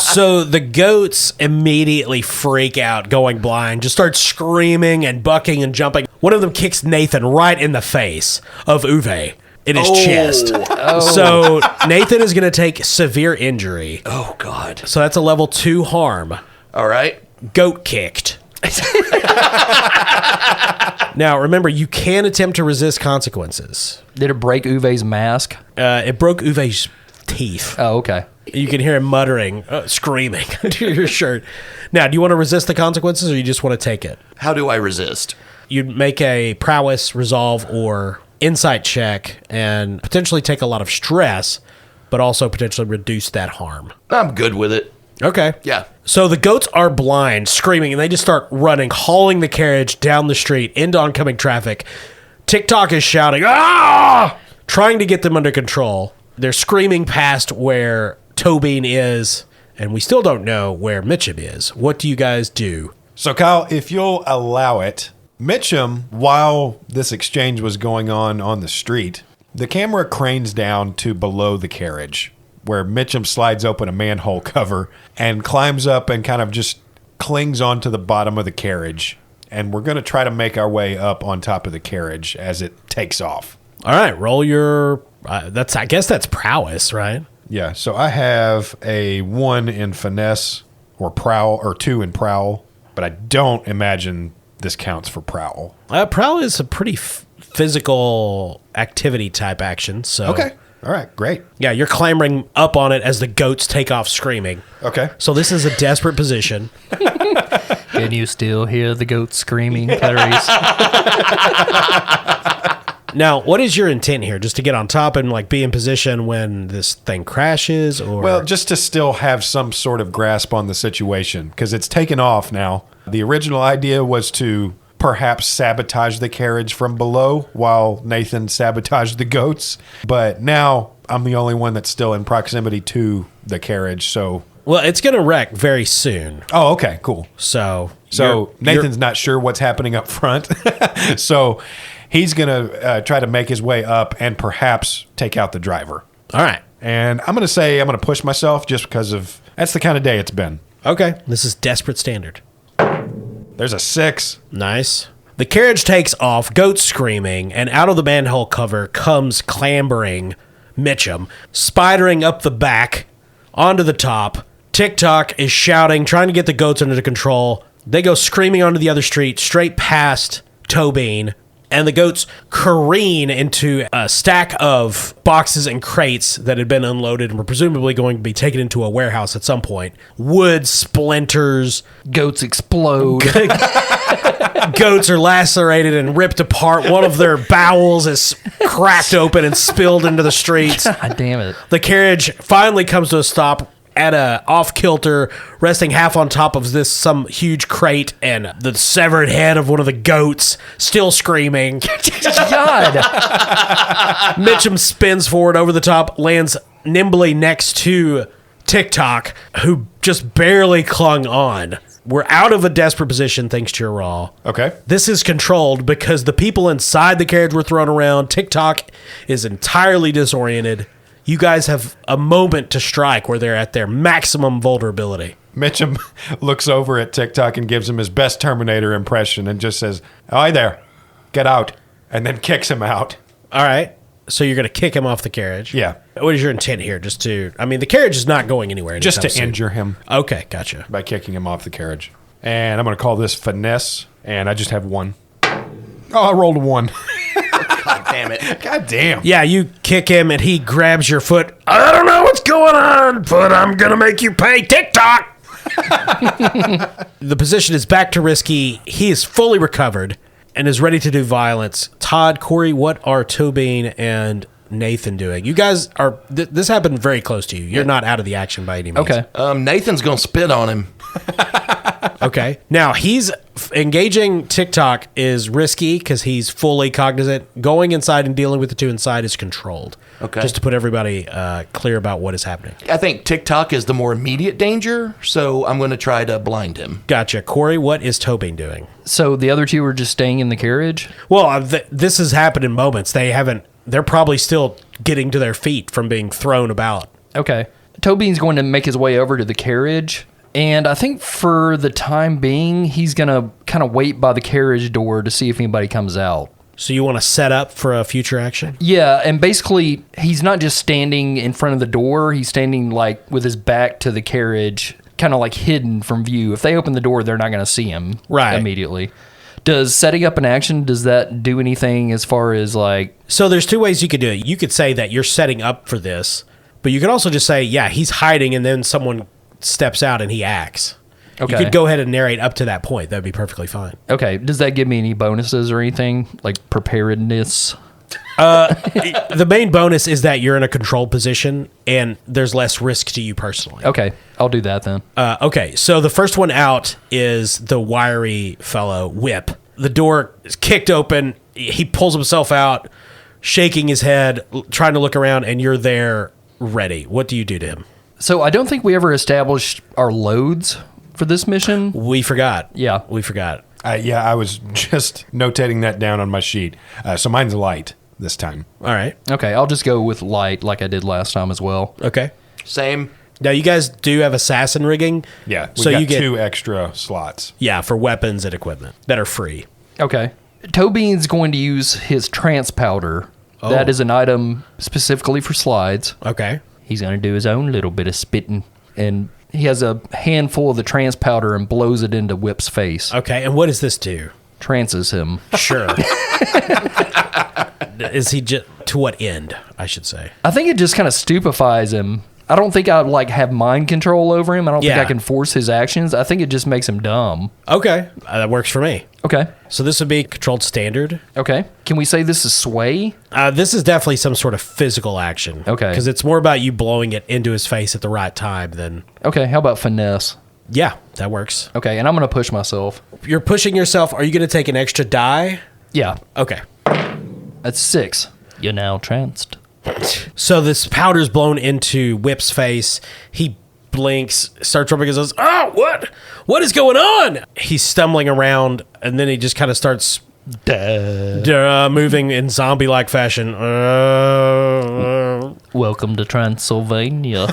So the goats immediately freak out, going blind, just start screaming and bucking and jumping. One of them kicks Nathan right in the face of Uwe in his chest. So Nathan is going to take severe injury. Oh God. So that's a level 2 harm. All right. Goat kicked. Now, remember, you can attempt to resist consequences. Did it break Uwe's mask? It broke Uwe's teeth. Oh, okay. You can hear him muttering, screaming to your shirt. Now, do you want to resist the consequences, or you just want to take it? How do I resist? You'd make a prowess, resolve, or insight check and potentially take a lot of stress, but also potentially reduce that harm. I'm good with it. Okay. Yeah. So the goats are blind, screaming, and they just start running, hauling the carriage down the street into oncoming traffic. TikTok is shouting, "Ah!" trying to get them under control. They're screaming past where Tobin is, and we still don't know where Mitchum is. What do you guys do? So, Kyle, if you'll allow it, Mitchum, while this exchange was going on the street, the camera cranes down to below the carriage, where Mitchum slides open a manhole cover and climbs up and kind of just clings onto the bottom of the carriage. And we're going to try to make our way up on top of the carriage as it takes off. All right, roll your. I guess that's prowess, right? Yeah, so I have a 1 in finesse or prowl, or 2 in prowl, but I don't imagine this counts for prowl. Prowl is a pretty physical activity type action. So All right, great. yeah, you're clambering up on it as the goats take off screaming. Okay. So this is a desperate position. Can you still hear the goats screaming, Clarice? Now, what is your intent here? Just to get on top and like be in position when this thing crashes, or Well, just to still have some sort of grasp on the situation because it's taken off now. The original idea was to perhaps sabotage the carriage from below while Nathan sabotaged the goats. But now I'm the only one that's still in proximity to the carriage. So, well, it's going to wreck very soon. oh, okay, cool. So Nathan's not sure what's happening up front. So he's going to try to make his way up and perhaps take out the driver. all right. And I'm going to push myself just because of that's the kind of day it's been. Okay, this is desperate standard. There's a 6. Nice. The carriage takes off, goats screaming, and out of the manhole cover comes clambering Mitchum, spidering up the back onto the top. TikTok is shouting, trying to get the goats under control. They go screaming onto the other street, straight past Tobin, and the goats careen into a stack of boxes and crates that had been unloaded and were presumably going to be taken into a warehouse at some point. Wood splinters, Goats explode. goats are lacerated and ripped apart. One of their bowels is cracked open and spilled into the streets. God damn it. The carriage finally comes to a stop at a off-kilter, resting half on top of some huge crate, and the severed head of one of the goats still screaming. God. Mitchum spins forward over the top, lands nimbly next to TikTok, who just barely clung on. We're out of a desperate position thanks to your raw. Okay. This is controlled because the people inside the carriage were thrown around. TikTok is entirely disoriented. You guys have a moment to strike where they're at their maximum vulnerability. Mitchum looks over at TikTok and gives him his best Terminator impression and just says, "Hi there, get out," and then kicks him out. All right. So you're going to kick him off the carriage? Yeah. What is your intent here? The carriage is not going anywhere. Just to anytime soon. Injure him Okay, gotcha. by kicking him off the carriage. And I'm going to call this finesse, and I just have 1. Oh, I rolled a 1. God damn it. God damn. Yeah, you kick him and he grabs your foot. I don't know what's going on, but I'm going to make you pay TikTok. The position is back to Risky. He is fully recovered and is ready to do violence. Todd, Corey, what are Tobin and Nathan doing? You guys are... this happened very close to you. You're not out of the action by any means. Okay. Nathan's going to spit on him. Okay. Now, engaging TikTok is risky because he's fully cognizant. Going inside and dealing with the two inside is controlled. Okay. Just to put everybody clear about what is happening. I think TikTok is the more immediate danger, so I'm going to try to blind him. Gotcha. Corey, what is Tobin doing? So the other two were just staying in the carriage? Well, this has happened in moments. They're probably still getting to their feet from being thrown about. Okay. Tobin's going to make his way over to the carriage. And I think for the time being, he's going to kind of wait by the carriage door to see if anybody comes out. So you want to set up for a future action? Yeah, and basically, he's not just standing in front of the door. He's standing, like, with his back to the carriage, kind of, like, hidden from view. If they open the door, they're not going to see him immediately. Does setting up an action, does that do anything as far as, like... So there's two ways you could do it. You could say that you're setting up for this, but you could also just say, yeah, he's hiding, and then someone steps out and he acts. Okay. You could go ahead and narrate up to that point. That'd be perfectly fine. Okay, does that give me any bonuses or anything? Like preparedness? The main bonus is that you're in a controlled position and there's less risk to you personally. Okay, I'll do that then. Okay, so the first one out is the wiry fellow, Whip. The door is kicked open. He pulls himself out, shaking his head, trying to look around, and you're there ready. What do you do to him? So I don't think we ever established our loads for this mission. We forgot. Yeah. We forgot. Yeah, I was just notating that down on my sheet. So mine's light this time. All right. Okay, I'll just go with light like I did last time as well. Okay. Same. Now, you guys do have assassin rigging. Yeah, we so got you get 2 extra slots. Yeah, for weapons and equipment that are free. Okay. Tobin's going to use his trance powder. Oh. That is an item specifically for slides. Okay. He's going to do his own little bit of spitting. And he has a handful of the trance powder and blows it into Whip's face. Okay, and what does this do? Trances him. Sure. Is he just... To what end, I should say? I think it just kind of stupefies him. I don't think I'd like have mind control over him. I don't think Yeah. I can force his actions. I think it just makes him dumb. Okay. That works for me. Okay. So this would be controlled standard. Okay. Can we say this is sway? This is definitely some sort of physical action. Okay. Because it's more about you blowing it into his face at the right time than... Okay. How about finesse? Yeah, that works. Okay. And I'm going to push myself. You're pushing yourself. Are you going to take an extra die? Yeah. Okay. That's 6. You're now tranced. So this powder's blown into Whip's face. He blinks, starts rubbing his eyes. Oh, what? What is going on? He's stumbling around, and then he just kind of starts moving in zombie-like fashion. Welcome to Transylvania.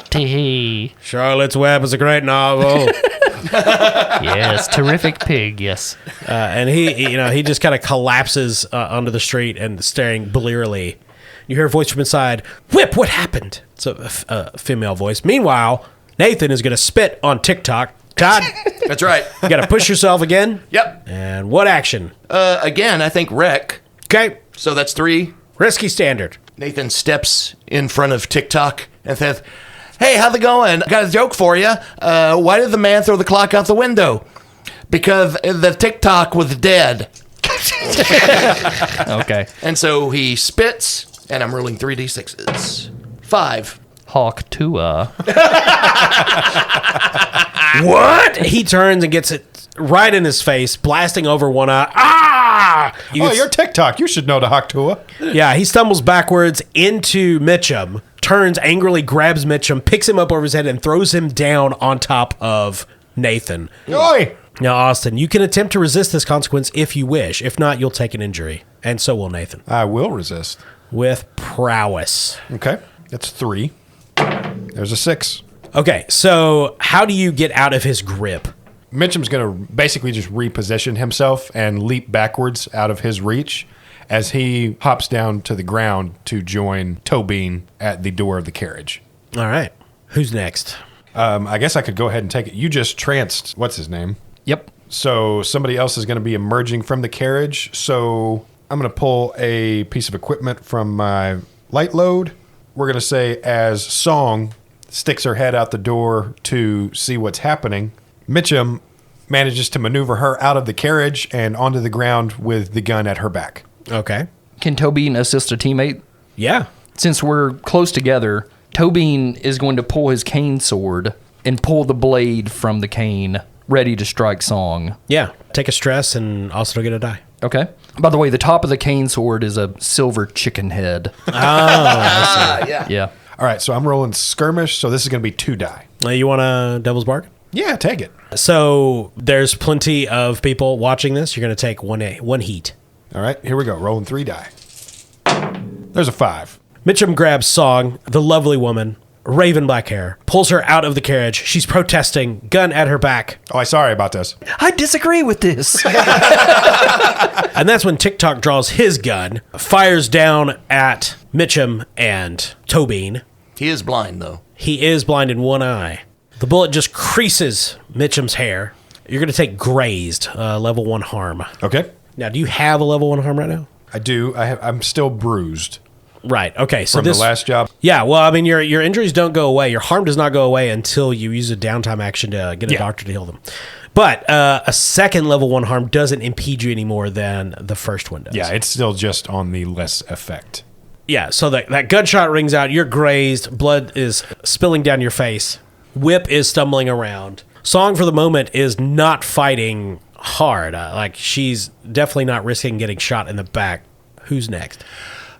Tee. Charlotte's Web is a great novel. Yes, terrific pig, yes. And he just kind of collapses onto the street and staring blearily. You hear a voice from inside. Whip, what happened? It's a female voice. Meanwhile, Nathan is going to spit on TikTok. Todd, That's right. you got to push yourself again. Yep. And what action? Again, I think wreck. Okay, So that's 3. risky standard. Nathan steps in front of TikTok and says, "Hey, how's it going? I got a joke for you. Why did the man throw the clock out the window? Because the TikTok was dead." Okay. And so he spits, and I'm rolling 3d6s. 5. Hawk Tua. What? He turns and gets it right in his face, blasting over one eye. Ah! You're TikTok. You should know the Haktua. Yeah, he stumbles backwards into Mitchum, turns angrily, grabs Mitchum, picks him up over his head, and throws him down on top of Nathan. Oi! Now, Austin, you can attempt to resist this consequence if you wish. If not, you'll take an injury. And so will Nathan. I will resist. With prowess. Okay. That's 3. There's a 6. Okay, so how do you get out of his grip? Mitchum's going to basically just reposition himself and leap backwards out of his reach as he hops down to the ground to join Tobin at the door of the carriage. All right. Who's next? I guess I could go ahead and take it. You just tranced, what's his name? Yep. So somebody else is going to be emerging from the carriage. So I'm going to pull a piece of equipment from my light load. We're going to say as Song sticks her head out the door to see what's happening, Mitchum manages to maneuver her out of the carriage and onto the ground with the gun at her back. Okay. Can Tobin assist a teammate? Yeah. Since we're close together, Tobin is going to pull his cane sword and pull the blade from the cane, ready to strike Song. Yeah. Take a stress and also get a die. Okay. By the way, the top of the cane sword is a silver chicken head. Yeah. Yeah. All right, so I'm rolling skirmish, so this is going to be 2 die. You want a devil's bargain? Yeah, take it. So there's plenty of people watching this. You're going to take one heat. All right, here we go. Rolling 3 die. There's a 5. Mitchum grabs Song, the lovely woman, raven black hair, pulls her out of the carriage. She's protesting, gun at her back. Oh, I'm sorry about this. I disagree with this. And that's when TikTok draws his gun, fires down at Mitchum and Tobin. He is blind, though. He is blind in one eye. The bullet just creases Mitchum's hair. You're going to take grazed, level 1 harm. Okay. Now, do you have a level 1 harm right now? I do. I'm still bruised Right. Okay. So from this the last job. Yeah. Well, I mean, your injuries don't go away. Your harm does not go away until you use a downtime action to get a doctor to heal them. But a second level 1 harm doesn't impede you any more than the first one does. Yeah, it's still just on the less effect. Yeah. So that gunshot rings out. You're grazed. Blood is spilling down your face. Whip is stumbling around. Song, for the moment, is not fighting hard. Like, she's definitely not risking getting shot in the back. Who's next?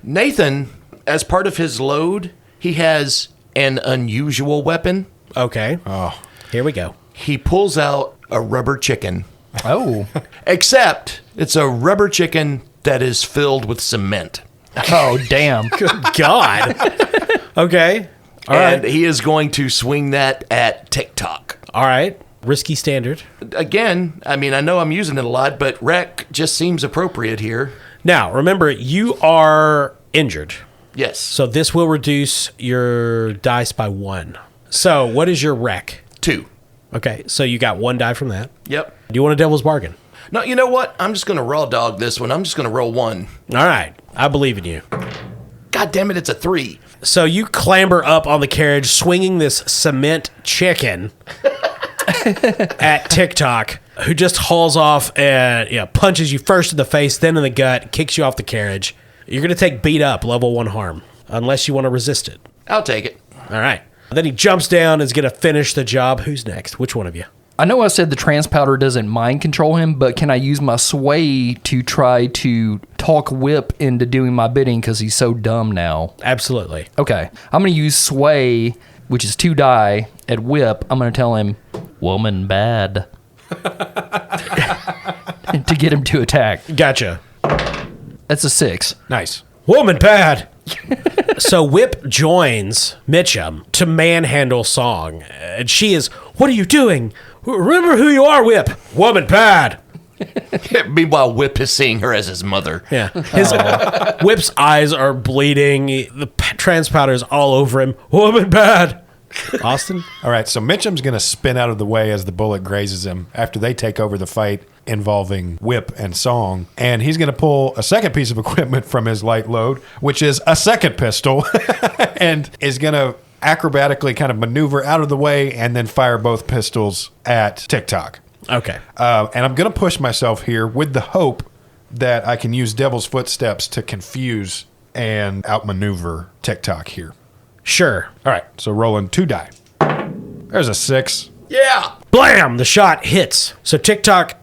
Nathan, as part of his load, he has an unusual weapon. Okay. Oh, Here we go. He pulls out a rubber chicken. Oh. Except it's a rubber chicken that is filled with cement. Oh, damn. Good God. Okay. All and right. he is going to swing that at TikTok. All right. Risky standard. Again, I mean, I know I'm using it a lot, but wreck just seems appropriate here. Now, remember, you are injured. Yes. So this will reduce your dice by 1. So what is your wreck? 2. Okay. So you got 1 die from that. Yep. Do you want a devil's bargain? No, you know what? I'm just going to raw dog this one. I'm just going to roll 1. All right. I believe in you. God damn it, it's a 3. So you clamber up on the carriage, swinging this cement chicken at TikTok. who just hauls off and punches you first in the face, then in the gut, kicks you off the carriage. You're going to take beat up, level 1 harm, unless you want to resist it. I'll take it. All right. Then he jumps down and is going to finish the job. Who's next? Which one of you? I know I said the transpowder doesn't mind control him, but can I use my sway to try to talk Whip into doing my bidding because he's so dumb now? Absolutely. Okay. I'm going to use sway, which is 2 die, at Whip. I'm going to tell him, woman bad. To get him to attack. Gotcha. That's a 6. Nice. Woman bad. So Whip joins Mitchum to manhandle Song. And she is, what are you doing? Remember who you are, Whip. Woman bad. Meanwhile, Whip is seeing her as his mother. Yeah. His Whip's eyes are bleeding. The trans powder is all over him. Woman bad. Austin? All right, so Mitchum's going to spin out of the way as the bullet grazes him after they take over the fight involving Whip and Song. And he's going to pull a second piece of equipment from his light load, which is a second pistol, and is going to acrobatically kind of maneuver out of the way and then fire both pistols at TikTok. Okay. And I'm going to push myself here with the hope that I can use Devil's Footsteps to confuse and outmaneuver TikTok here. Sure. All right, so rolling 2 die. There's a 6. Yeah. Blam! The shot hits. So TikTok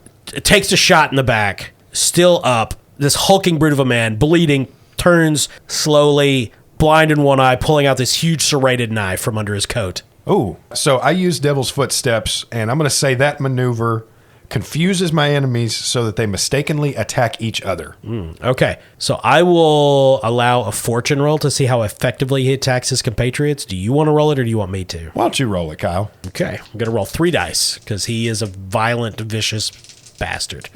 takes a shot in the back, still up. This hulking brute of a man, bleeding, turns slowly, blind in one eye, pulling out this huge serrated knife from under his coat. Ooh. So I use Devil's Footsteps, and I'm going to say that maneuver confuses my enemies so that they mistakenly attack each other. Okay. So I will allow a fortune roll to see how effectively he attacks his compatriots. Do you want to roll it or do you want me to? Why don't you roll it, Kyle? Okay. I'm going to roll 3 dice because he is a violent, vicious bastard.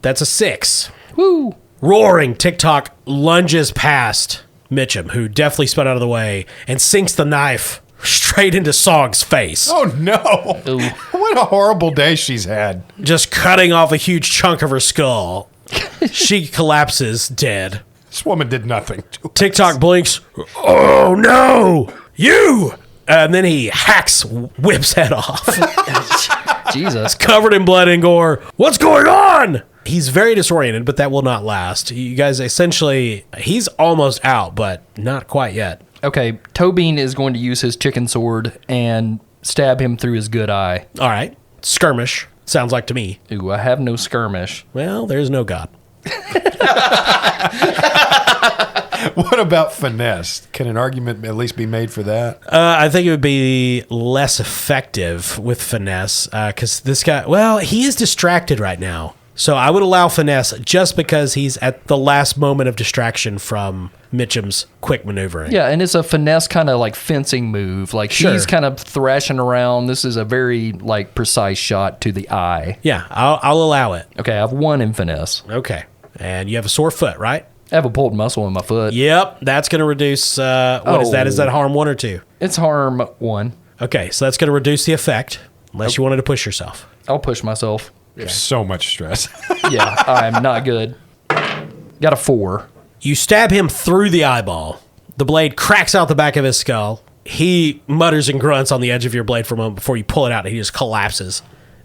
That's a 6. Woo! Roaring, TikTok lunges past Mitchum, who deftly spun out of the way, and sinks the knife straight into Song's face, Oh, no. What a horrible day she's had. just cutting off a huge chunk of her skull. She collapses dead. This woman did nothing to TikTok blinks. Oh, no! You! And then he hacks Whip's head off. Jesus. Covered in blood and gore. What's going on? He's very disoriented, but that will not last. You guys, essentially, he's almost out, but not quite yet. Okay, Tobin is going to use his chicken sword and stab him through his good eye. All right. Skirmish. Sounds like to me. Ooh, I have no skirmish. Well, there's no God. What about finesse? Can an argument at least be made for that? I think it would be less effective with finesse because this guy, well, he is distracted right now. So I would allow finesse just because he's at the last moment of distraction from Mitchum's quick maneuvering. Yeah, and it's a finesse kind of like fencing move. Like Sure. he's kind of thrashing around. This is a very like precise shot to the eye. Yeah, I'll allow it. Okay, I have 1 in finesse. Okay. And you have a sore foot, right? I have a pulled muscle in my foot. Yep. That's going to reduce, what is that? Is that harm 1 or 2? It's harm 1. Okay, so that's going to reduce the effect unless you wanted to push yourself. I'll push myself. There's so much stress. Yeah, I'm not good. Got a 4. You stab him through the eyeball. The blade cracks out the back of his skull. He mutters and grunts on the edge of your blade for a moment before you pull it out, and he just collapses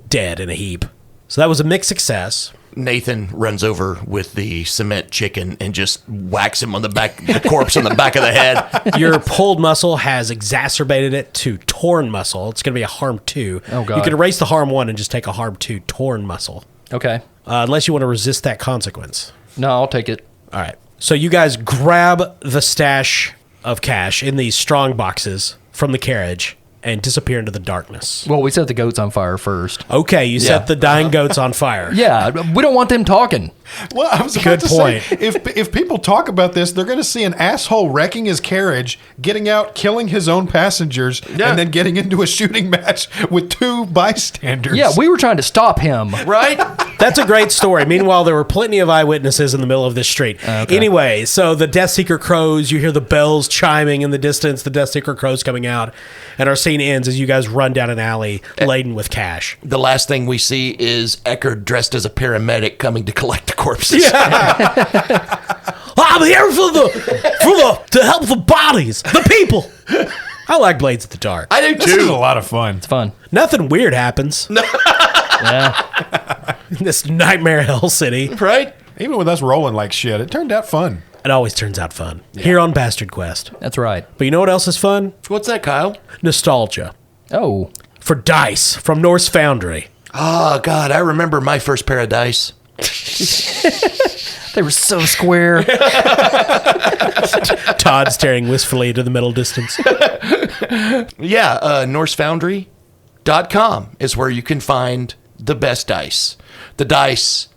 dead in a heap. So that was a mixed success. Nathan runs over with the cement chicken and just whacks him on the back, the corpse on the back of the head. Your pulled muscle has exacerbated it to torn muscle. It's going to be a harm 2. Oh, God. You can erase the harm 1 and just take a harm 2 torn muscle. Okay. Unless you want to resist that consequence. No, I'll take it. All right. So you guys grab the stash of cash in these strong boxes from the carriage and disappear into the darkness. Well, we set the goats on fire first. Okay, you set the dying goats on fire. Yeah, we don't want them talking. Well, I was about Good to point. say, if people talk about this, they're going to see an asshole wrecking his carriage, getting out, killing his own passengers, Yeah. and then getting into a shooting match with 2 bystanders. Yeah, we were trying to stop him. Right? That's a great story. Meanwhile, there were plenty of eyewitnesses in the middle of this street. Okay. Anyway, so the Death Seeker crows, you hear the bells chiming in the distance, the Death Seeker crows coming out, and our scene ends as you guys run down an alley laden with cash. The last thing we see is Eckerd dressed as a paramedic coming to collect the corpses. I'm here to help the bodies, the people. I like Blades at the Dark. I do This is a too. lot of fun. It's fun. Nothing weird happens. Yeah. This nightmare hell city. Right? Even with us rolling like shit, it turned out fun. It always turns out fun. Here on Bastard Quest. That's right. But you know what else is fun? What's that, Kyle? Nostalgia. Oh. For dice from Norse Foundry. Oh, God, I remember my first pair of dice. They were so square. Todd staring wistfully into the middle distance. Yeah, NorseFoundry.com is where you can find the best dice. The dice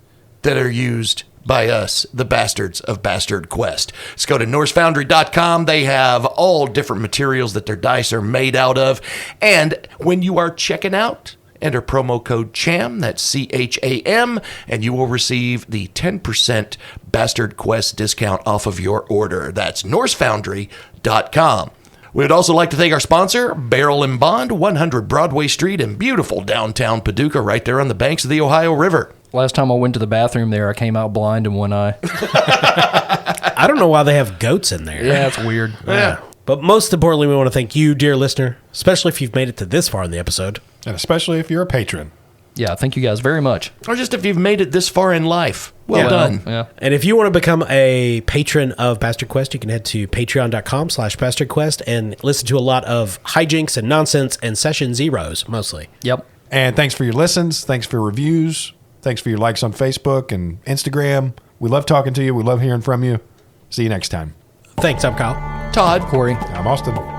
that are used by us, the bastards of Bastard Quest. Let's go to NorseFoundry.com. They have all different materials that their dice are made out of. And when you are checking out, enter promo code CHAM, that's CHAM, and you will receive the 10% Bastard Quest discount off of your order. That's NorseFoundry.com. We would also like to thank our sponsor, Barrel and Bond, 100 Broadway Street in beautiful downtown Paducah, right there on the banks of the Ohio River. Last time I went to the bathroom there, I came out blind in one eye. I don't know why they have goats in there. Yeah, it's weird. Yeah. But most importantly, we want to thank you, dear listener, especially if you've made it to this far in the episode. And especially if you're a patron. Yeah, thank you guys very much. Or just if you've made it this far in life. Well done. Yeah. And if you want to become a patron of Bastard Quest, you can head to patreon.com/bastardquest and listen to a lot of hijinks and nonsense and session zeros, mostly. Yep. And thanks for your listens. Thanks for your reviews. Thanks for your likes on Facebook and Instagram. We love talking to you. We love hearing from you. See you next time. Thanks, I'm Kyle. Todd. Corey. I'm Austin.